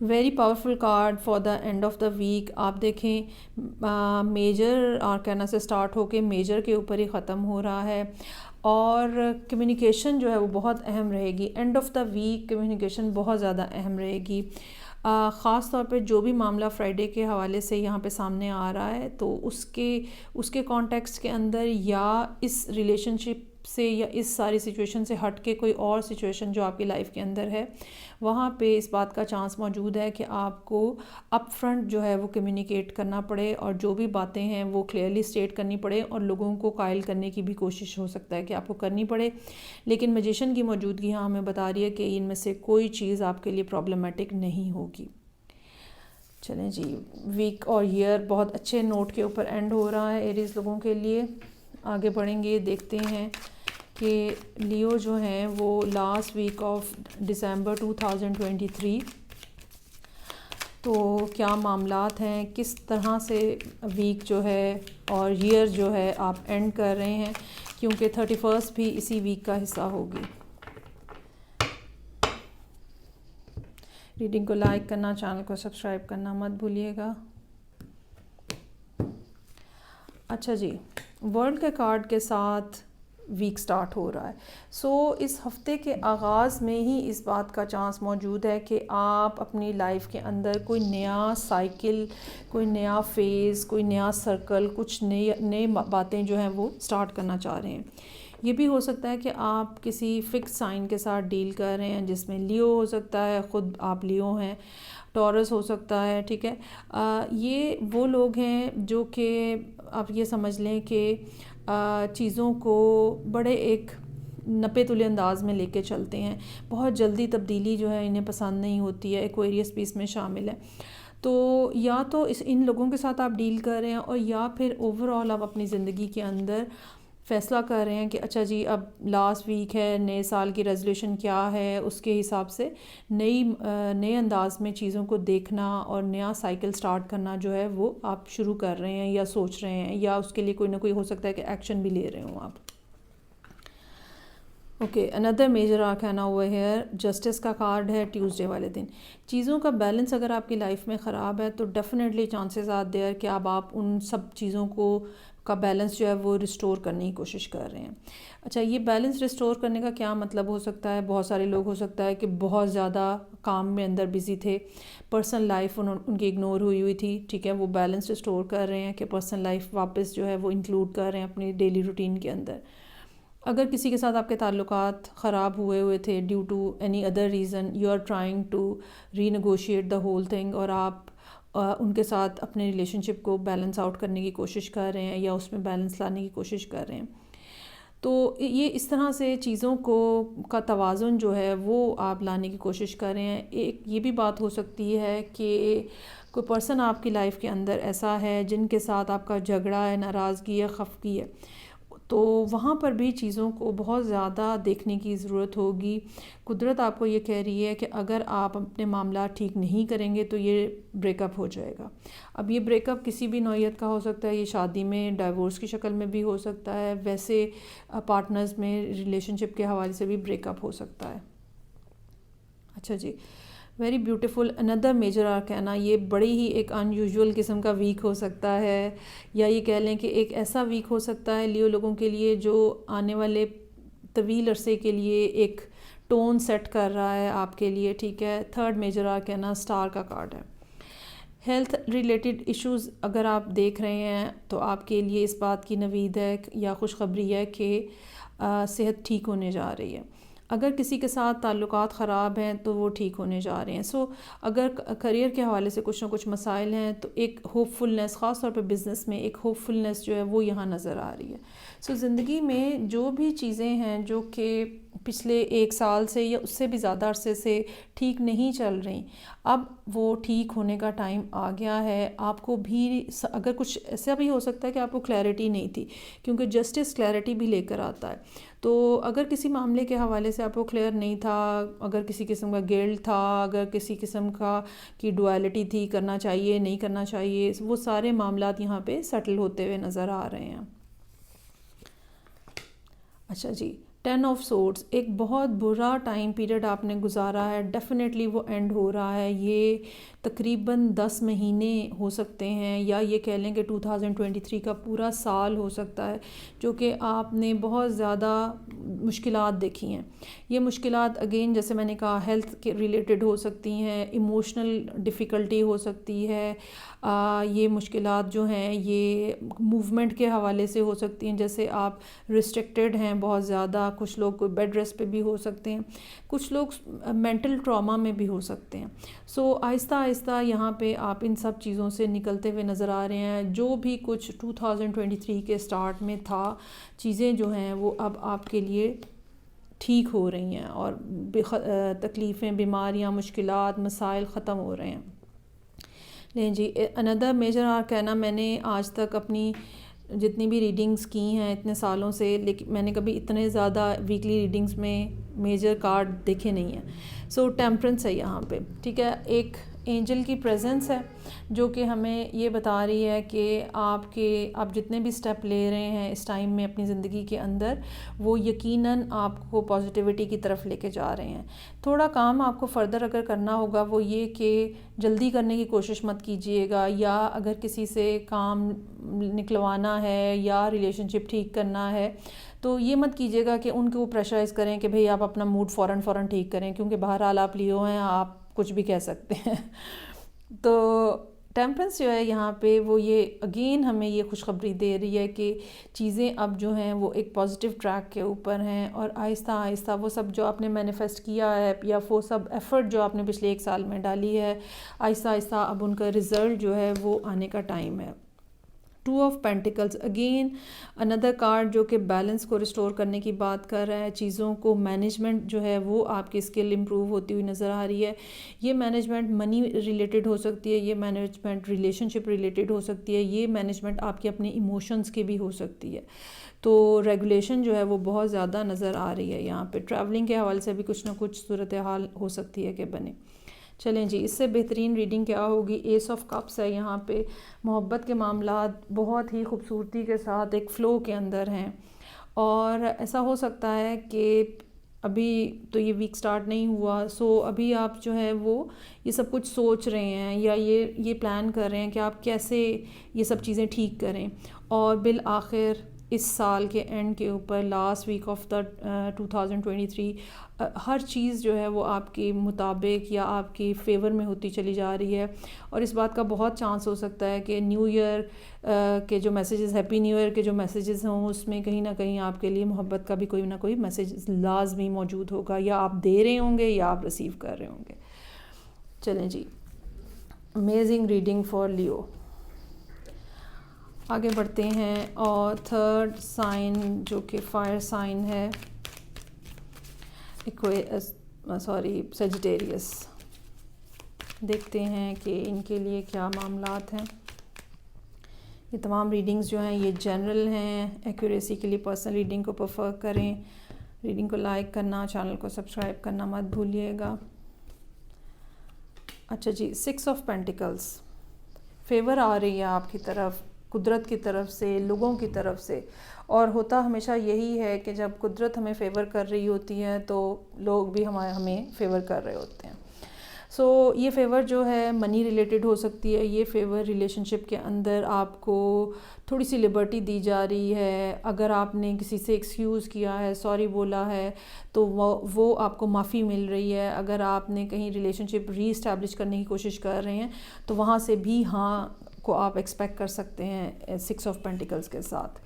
Very powerful card for the end of the week. آپ دیکھیں major آرکینا سے start ہو کے میجر کے اوپر ہی ختم ہو رہا ہے, اور کمیونیکیشن جو ہے وہ بہت اہم رہے گی. End of the week communication بہت زیادہ اہم رہے گی. خاص طور پہ جو بھی معاملہ فرائیڈے کے حوالے سے یہاں پہ سامنے آ رہا ہے تو اس کے کانٹیکسٹ کے اندر یا اس ریلیشن شپ سے یا اس ساری سچویشن سے ہٹ کے کوئی اور سچویشن جو آپ کی لائف کے اندر ہے, وہاں پہ اس بات کا چانس موجود ہے کہ آپ کو اپ فرنٹ جو ہے وہ کمیونیکیٹ کرنا پڑے, اور جو بھی باتیں ہیں وہ کلیئرلی اسٹیٹ کرنی پڑے, اور لوگوں کو قائل کرنے کی بھی کوشش ہو سکتا ہے کہ آپ کو کرنی پڑے. لیکن میجیشین کی موجودگی یہاں ہمیں بتا رہی ہے کہ ان میں سے کوئی چیز آپ کے لیے پرابلمٹک نہیں ہوگی. چلیں جی, ویک اور ایئر بہت اچھے نوٹ کے اوپر اینڈ ہو رہا ہے ایریز لوگوں کے لیے. آگے بڑھیں گے, دیکھتے ہیں کہ لیو جو ہیں وہ لاسٹ ویک آف ڈسمبر 2023 تو کیا معاملات ہیں, کس طرح سے ویک جو ہے اور ایئر جو ہے آپ اینڈ کر رہے ہیں, کیونکہ 31 بھی اسی ویک کا حصہ ہوگی. ریڈنگ کو لائک کرنا, چینل کو سبسکرائب کرنا مت بھولیے گا. اچھا جی, ورلڈ کے کارڈ کے ساتھ ویک سٹارٹ ہو رہا ہے. سو اس ہفتے کے آغاز میں ہی اس بات کا چانس موجود ہے کہ آپ اپنی لائف کے اندر کوئی نیا سائیکل, کوئی نیا فیز, کوئی نیا سرکل, کچھ نئے باتیں جو ہیں وہ سٹارٹ کرنا چاہ رہے ہیں. یہ بھی ہو سکتا ہے کہ آپ کسی فکس سائن کے ساتھ ڈیل کر رہے ہیں, جس میں لیو ہو سکتا ہے, خود آپ لیو ہیں, ٹورس ہو سکتا ہے, ٹھیک ہے. یہ وہ لوگ ہیں جو کہ آپ یہ سمجھ لیں کہ چیزوں کو بڑے ایک نپے تلے انداز میں لے کے چلتے ہیں. بہت جلدی تبدیلی جو ہے انہیں پسند نہیں ہوتی ہے. ایکویریس بھی اس میں شامل ہے. تو یا تو ان لوگوں کے ساتھ آپ ڈیل کر رہے ہیں, اور یا پھر اوور آل آپ اپنی زندگی کے اندر فیصلہ کر رہے ہیں کہ اچھا جی اب لاسٹ ویک ہے, نئے سال کی ریزولوشن کیا ہے, اس کے حساب سے نئے انداز میں چیزوں کو دیکھنا اور نیا سائیکل سٹارٹ کرنا جو ہے وہ آپ شروع کر رہے ہیں یا سوچ رہے ہیں, یا اس کے لیے کوئی نہ کوئی ہو سکتا ہے کہ ایکشن بھی لے رہے ہوں آپ. اوکے, اندر میجر آرکینا ہوا ہے, جسٹس کا کارڈ ہے ٹیوزڈے والے دن. چیزوں کا بیلنس اگر آپ کی لائف میں خراب ہے تو ڈیفینیٹلی چانسز آر دیئر کہ اب آپ ان سب چیزوں کا بیلنس جو ہے وہ ریسٹور کرنے کی کوشش کر رہے ہیں. اچھا, یہ بیلنس ریسٹور کرنے کا کیا مطلب ہو سکتا ہے؟ بہت سارے لوگ ہو سکتا ہے کہ بہت زیادہ کام میں اندر بزی تھے, پرسنل لائف ان کی اگنور ہوئی تھی, ٹھیک ہے. وہ بیلنس ریسٹور کر رہے ہیں کہ پرسنل لائف واپس جو ہے وہ انکلوڈ کر رہے ہیں اپنی ڈیلی روٹین کے اندر. اگر کسی کے ساتھ آپ کے تعلقات خراب ہوئے تھے due to any other reason, you are trying to renegotiate the whole thing, اور آپ ان کے ساتھ اپنے ریلیشن شپ کو بیلنس آؤٹ کرنے کی کوشش کر رہے ہیں یا اس میں بیلنس لانے کی کوشش کر رہے ہیں. تو یہ اس طرح سے چیزوں کا توازن جو ہے وہ آپ لانے کی کوشش کر رہے ہیں. ایک یہ بھی بات ہو سکتی ہے کہ کوئی پرسن آپ کی لائف کے اندر ایسا ہے جن کے ساتھ آپ کا جھگڑا ہے, ناراضگی ہے, خفگی ہے, تو وہاں پر بھی چیزوں کو بہت زیادہ دیکھنے کی ضرورت ہوگی. قدرت آپ کو یہ کہہ رہی ہے کہ اگر آپ اپنے معاملات ٹھیک نہیں کریں گے تو یہ بریک اپ ہو جائے گا. اب یہ بریک اپ کسی بھی نوعیت کا ہو سکتا ہے, یہ شادی میں ڈائیورس کی شکل میں بھی ہو سکتا ہے, ویسے پارٹنرز میں ریلیشن شپ کے حوالے سے بھی بریک اپ ہو سکتا ہے. اچھا جی, ویری بیوٹیفل. اندر میجر آرکینا, یہ بڑی ہی ایک ان یوزول قسم کا ویک ہو سکتا ہے, یا یہ کہہ لیں کہ ایک ایسا ویک ہو سکتا ہے لیو لوگوں کے لیے جو آنے والے طویل عرصے کے لیے ایک ٹون سیٹ کر رہا ہے آپ کے لیے, ٹھیک ہے. تھرڈ میجر آرکینا اسٹار کا کارڈ ہے. ہیلتھ ریلیٹڈ ایشوز اگر آپ دیکھ رہے ہیں تو آپ کے لیے اس بات کی نوید ہے یا خوشخبری ہے کہ صحت ٹھیک ہونے جا رہی ہے. اگر کسی کے ساتھ تعلقات خراب ہیں تو وہ ٹھیک ہونے جا رہے ہیں. سو اگر کریئر کے حوالے سے کچھ نہ کچھ مسائل ہیں تو ایک ہوپ فلنس, خاص طور پہ بزنس میں ایک ہوپ فلنس جو ہے وہ یہاں نظر آ رہی ہے. سو زندگی میں جو بھی چیزیں ہیں جو کہ پچھلے 1 سال سے یا اس سے بھی زیادہ عرصے سے ٹھیک نہیں چل رہی, اب وہ ٹھیک ہونے کا ٹائم آ گیا ہے. آپ کو بھی اگر کچھ ایسا بھی ہو سکتا ہے کہ آپ کو کلیئرٹی نہیں تھی, کیونکہ جسٹس کلیئرٹی بھی لے کر آتا ہے. تو اگر کسی معاملے کے حوالے سے آپ کو کلیئر نہیں تھا, اگر کسی قسم کا گلٹ تھا, اگر کسی قسم کی ڈویلٹی تھی, کرنا چاہیے نہیں کرنا چاہیے, وہ سارے معاملات یہاں پہ سیٹل ہوتے ہوئے نظر آ رہے ہیں. اچھا جی, 10 آف سورڈز، ایک بہت برا ٹائم پیریڈ آپ نے گزارا ہے، ڈیفینیٹلی وہ اینڈ ہو رہا ہے. یہ تقریباً 10 مہینے ہو سکتے ہیں، یا یہ کہہ لیں کہ 2023 کا پورا سال ہو سکتا ہے، جو کہ آپ نے بہت زیادہ مشکلات دیکھی ہیں. یہ مشکلات اگین جیسے میں نے کہا ہیلتھ کے ریلیٹڈ ہو سکتی ہیں، ایموشنل ڈیفیکلٹی ہو سکتی ہے، یہ مشکلات جو ہیں یہ موومنٹ کے حوالے سے ہو سکتی ہیں، جیسے آپ ریسٹرکٹیڈ ہیں بہت زیادہ، کچھ لوگ کوئی بیڈ ریسٹ پہ بھی ہو سکتے ہیں، کچھ لوگ مینٹل ٹراما میں بھی ہو سکتے ہیں. سو آہستہ آہستہ یہاں پہ آپ ان سب چیزوں سے نکلتے ہوئے نظر آ رہے ہیں. جو بھی کچھ 2023 کے سٹارٹ میں تھا، چیزیں جو ہیں وہ اب آپ کے لیے ٹھیک ہو رہی ہیں، اور تکلیفیں، بیماریاں، مشکلات، مسائل ختم ہو رہے ہیں. نہیں جی، اندر میجر آرکینا میں نے آج تک اپنی جتنی بھی ریڈنگز کی ہیں اتنے سالوں سے، لیکن میں نے کبھی اتنے زیادہ ویکلی ریڈنگز میں میجر کارڈ دیکھے نہیں ہیں. سو ٹیمپرنس ہے یہاں پہ، ٹھیک ہے. ایک اینجل کی پریزنس ہے جو کہ ہمیں یہ بتا رہی ہے کہ آپ جتنے بھی سٹیپ لے رہے ہیں اس ٹائم میں اپنی زندگی کے اندر، وہ یقیناً آپ کو پازیٹیوٹی کی طرف لے کے جا رہے ہیں. تھوڑا کام آپ کو فردر اگر کرنا ہوگا وہ یہ کہ جلدی کرنے کی کوشش مت کیجیے گا، یا اگر کسی سے کام نکلوانا ہے یا ریلیشن شپ ٹھیک کرنا ہے تو یہ مت کیجیے گا کہ ان کو پریشرائز کریں کہ بھئی آپ اپنا موڈ فوراً ٹھیک کریں، کیونکہ بہرحال آپ لیو ہیں، آپ کچھ بھی کہہ سکتے ہیں. تو ٹیمپرنس جو ہے یہاں پہ وہ یہ اگین ہمیں یہ خوشخبری دے رہی ہے کہ چیزیں اب جو ہیں وہ ایک پازیٹیو ٹریک کے اوپر ہیں، اور آہستہ آہستہ وہ سب جو آپ نے مینیفیسٹ کیا ہے یا وہ سب ایفرٹ جو آپ نے پچھلے 1 سال میں ڈالی ہے، آہستہ آہستہ اب ان کا رزلٹ جو ہے وہ آنے کا ٹائم ہے. 2 آف پینٹیکلز اگین اندر کارڈ جو کہ بیلنس کو ریسٹور کرنے کی بات کر رہا ہے، چیزوں کو مینجمنٹ جو ہے وہ آپ کی اسکل امپروو ہوتی ہوئی نظر آ رہی ہے. یہ مینجمنٹ منی ریلیٹڈ ہو سکتی ہے، یہ مینجمنٹ ریلیشن شپ ریلیٹڈ ہو سکتی ہے، یہ مینجمنٹ آپ کے اپنے ایموشنز کی بھی ہو سکتی ہے. تو ریگولیشن جو ہے وہ بہت زیادہ نظر آ رہی ہے یہاں پہ. ٹریولنگ کے حوالے سے بھی کچھ نہ کچھ صورتحال ہو سکتی ہے کہ بنے. چلیں جی، اس سے بہترین ریڈنگ کیا ہوگی؟ ایس آف کپس ہے یہاں پہ. محبت کے معاملات بہت ہی خوبصورتی کے ساتھ ایک فلو کے اندر ہیں، اور ایسا ہو سکتا ہے کہ ابھی تو یہ ویک سٹارٹ نہیں ہوا، سو ابھی آپ جو ہے وہ یہ سب کچھ سوچ رہے ہیں یا یہ پلان کر رہے ہیں کہ آپ کیسے یہ سب چیزیں ٹھیک کریں، اور بالآخر اس سال کے اینڈ کے اوپر لاسٹ ویک آف دا 2023 ہر چیز جو ہے وہ آپ کے مطابق یا آپ کی فیور میں ہوتی چلی جا رہی ہے. اور اس بات کا بہت چانس ہو سکتا ہے کہ نیو ایئر کے جو میسیجز، ہیپی نیو ایئر کے جو میسیجز ہوں، اس میں کہیں نہ کہیں آپ کے لیے محبت کا بھی کوئی نہ کوئی میسیج لازمی موجود ہوگا، یا آپ دے رہے ہوں گے یا آپ ریسیو کر رہے ہوں گے. چلیں جی، امیزنگ ریڈنگ فار لیو. آگے بڑھتے ہیں، اور تھرڈ سائن جو کہ فائر سائن ہے، سیجیٹیریس. دیکھتے ہیں کہ ان کے لیے کیا معاملات ہیں. یہ تمام ریڈنگز جو ہیں یہ جنرل ہیں. ایکوریسی کے لیے پرسنل ریڈنگ کو پریفر کریں. ریڈنگ کو لائک کرنا، چینل کو سبسکرائب کرنا مت بھولیے گا. اچھا جی، 6 آف پینٹیکلز. فیور آ رہی ہے آپ کی طرف، قدرت کی طرف سے، لوگوں کی طرف سے. اور ہوتا ہمیشہ یہی ہے کہ جب قدرت ہمیں فیور کر رہی ہوتی ہے تو لوگ بھی ہمیں فیور کر رہے ہوتے ہیں. سو یہ فیور جو ہے منی ریلیٹڈ ہو سکتی ہے. یہ فیور ریلیشن شپ کے اندر آپ کو تھوڑی سی لبرٹی دی جا رہی ہے. اگر آپ نے کسی سے ایکسکیوز کیا ہے، سوری بولا ہے، تو وہ آپ کو معافی مل رہی ہے. اگر آپ نے کہیں ریلیشن شپ ری اسٹیبلش کرنے کی کوشش کر رہے ہیں تو وہاں سے بھی ہاں کو آپ ایکسپیکٹ کر سکتے ہیں 6 آف پینٹیکلز کے ساتھ.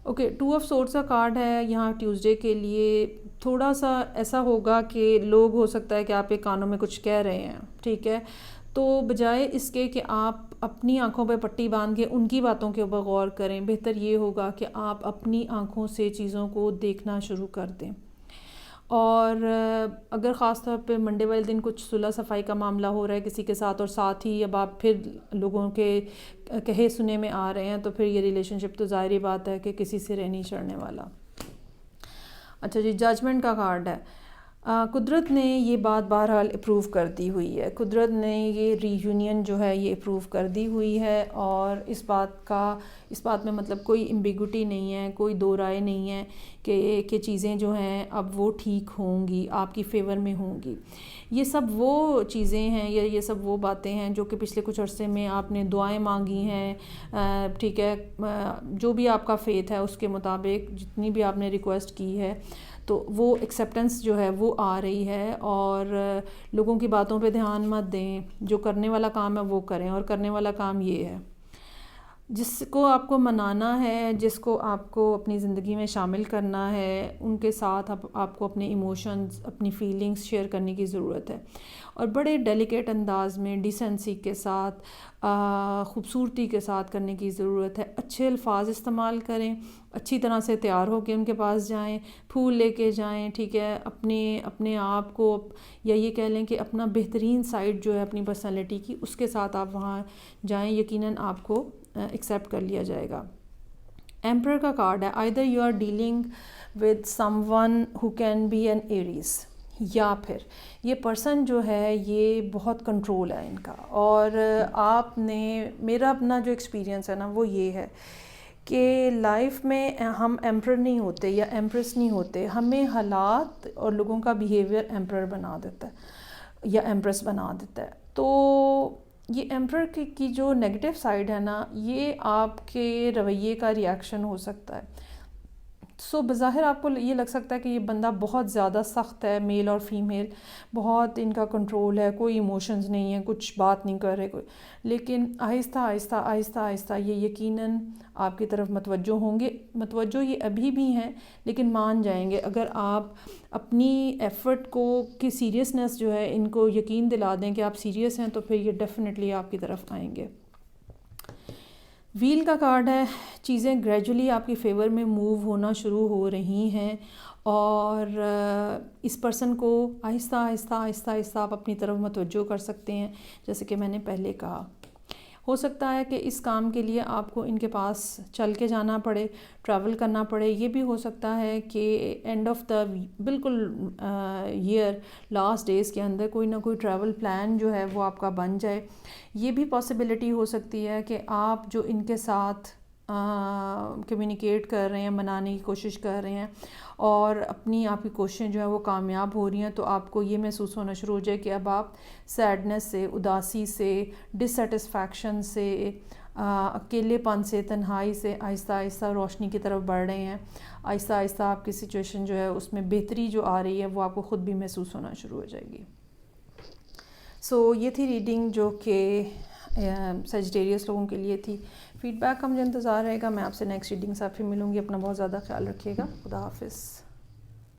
اوکے، 2 آف سورڈز کا کارڈ ہے یہاں ٹیوزڈے کے لیے. تھوڑا سا ایسا ہوگا کہ لوگ ہو سکتا ہے کہ آپ کے کانوں میں کچھ کہہ رہے ہیں، ٹھیک ہے، تو بجائے اس کے کہ آپ اپنی آنکھوں پہ پٹی باندھ کے ان کی باتوں کے اوپر غور کریں، بہتر یہ ہوگا کہ آپ اپنی آنکھوں سے چیزوں کو دیکھنا شروع کر دیں. اور اگر خاص طور پہ منڈے والے دن کچھ صلح صفائی کا معاملہ ہو رہا ہے کسی کے ساتھ، اور ساتھ ہی اب آپ پھر لوگوں کے کہے سنے میں آ رہے ہیں، تو پھر یہ ریلیشن شپ تو ظاہری بات ہے کہ کسی سے رہ نہیں چڑھنے والا. اچھا جی، ججمنٹ کا کارڈ ہے. قدرت نے یہ بات بہرحال اپروو کر دی ہوئی ہے، قدرت نے یہ ری یونین جو ہے یہ اپروو کر دی ہوئی ہے، اور اس بات میں مطلب کوئی ایمبیگوٹی نہیں ہے، کوئی دو رائے نہیں ہے کہ چیزیں جو ہیں اب وہ ٹھیک ہوں گی، آپ کی فیور میں ہوں گی۔ یہ سب وہ چیزیں ہیں یا یہ سب وہ باتیں ہیں جو کہ پچھلے کچھ عرصے میں آپ نے دعائیں مانگی ہیں، ٹھیک ہے، جو بھی آپ کا فیتھ ہے اس کے مطابق جتنی بھی آپ نے ریکویسٹ کی ہے تو وہ ایکسیپٹنس جو ہے وہ آ رہی ہے۔ اور لوگوں کی باتوں پہ دھیان مت دیں، جو کرنے والا کام ہے وہ کریں، اور کرنے والا کام یہ ہے جس کو آپ کو منانا ہے، جس کو آپ کو اپنی زندگی میں شامل کرنا ہے، ان کے ساتھ آپ کو اپنے ایموشنز، اپنی فیلنگز شیئر کرنے کی ضرورت ہے، اور بڑے ڈیلیکیٹ انداز میں ڈیسنسی کے ساتھ، خوبصورتی کے ساتھ کرنے کی ضرورت ہے۔ اچھے الفاظ استعمال کریں، اچھی طرح سے تیار ہو کے ان کے پاس جائیں، پھول لے کے جائیں، ٹھیک ہے، اپنے آپ کو، یا یہ کہہ لیں کہ اپنا بہترین سائڈ جو ہے اپنی پرسنالٹی کی، اس کے ساتھ آپ وہاں جائیں، یقیناً آپ کو ایکسیپٹ کر لیا جائے گا۔ ایمپرر کا کارڈ ہے، either you are dealing with someone who can be an Aries، یا پھر یہ پرسن جو ہے یہ بہت کنٹرول ہے ان کا، اور آپ نے، میرا اپنا جو ایکسپیرینس ہے نا وہ یہ ہے کہ لائف میں ہم ایمپرر نہیں ہوتے یا ایمپریس نہیں ہوتے، ہمیں حالات اور لوگوں کا بیہیویئر ایمپرر بنا دیتا ہے یا ایمپریس بنا دیتا ہے۔ تو یہ ایمپرر کی جو نیگیٹو سائڈ ہے نا، یہ آپ کے رویے کا ریاکشن ہو سکتا ہے۔ سو بظاہر آپ کو یہ لگ سکتا ہے کہ یہ بندہ بہت زیادہ سخت ہے، میل اور فیمیل، بہت ان کا کنٹرول ہے، کوئی ایموشنز نہیں ہے، کچھ بات نہیں کر رہے کوئی، لیکن آہستہ آہستہ آہستہ آہستہ یہ یقیناً آپ کی طرف متوجہ ہوں گے۔ متوجہ یہ ابھی بھی ہیں لیکن مان جائیں گے اگر آپ اپنی ایفرٹ کو کی سیریسنس جو ہے ان کو یقین دلا دیں کہ آپ سیریس ہیں، تو پھر یہ ڈیفینیٹلی آپ کی طرف آئیں گے۔ ویل کا کارڈ ہے، چیزیں گریجولی آپ کی فیور میں موو ہونا شروع ہو رہی ہیں، اور اس پرسن کو آہستہ آہستہ آہستہ آہستہ آپ اپنی طرف متوجہ کر سکتے ہیں، جیسے کہ میں نے پہلے کہا۔ ہو سکتا ہے کہ اس کام کے لیے آپ کو ان کے پاس چل کے جانا پڑے، ٹریول کرنا پڑے، یہ بھی ہو سکتا ہے کہ اینڈ آف دا بالکل ایئر لاسٹ ڈیز کے اندر کوئی نہ کوئی ٹریول پلان جو ہے وہ آپ کا بن جائے۔ یہ بھی پاسبلٹی ہو سکتی ہے کہ آپ جو ان کے ساتھ کمیونیکیٹ کر رہے ہیں، منانے کی کوشش کر رہے ہیں، اور آپ کی کوششیں جو ہیں وہ کامیاب ہو رہی ہیں، تو آپ کو یہ محسوس ہونا شروع ہو جائے کہ اب آپ سیڈنس سے، اداسی سے، ڈسسیٹسفیکشن سے، اکیلے پن سے، تنہائی سے آہستہ آہستہ روشنی کی طرف بڑھ رہے ہیں۔ آہستہ آہستہ آپ کی سچویشن جو ہے اس میں بہتری جو آ رہی ہے وہ آپ کو خود بھی محسوس ہونا شروع ہو جائے گی۔ سو یہ تھی ریڈنگ جو کہ سیجیٹیریس لوگوں کے لیے تھی۔ فیڈ بیک کا مجھے انتظار رہے گا، میں آپ سے نیکسٹ ریڈنگ سے آپ پھر ملوں گی۔ اپنا بہت زیادہ خیال رکھیے گا، خدا حافظ۔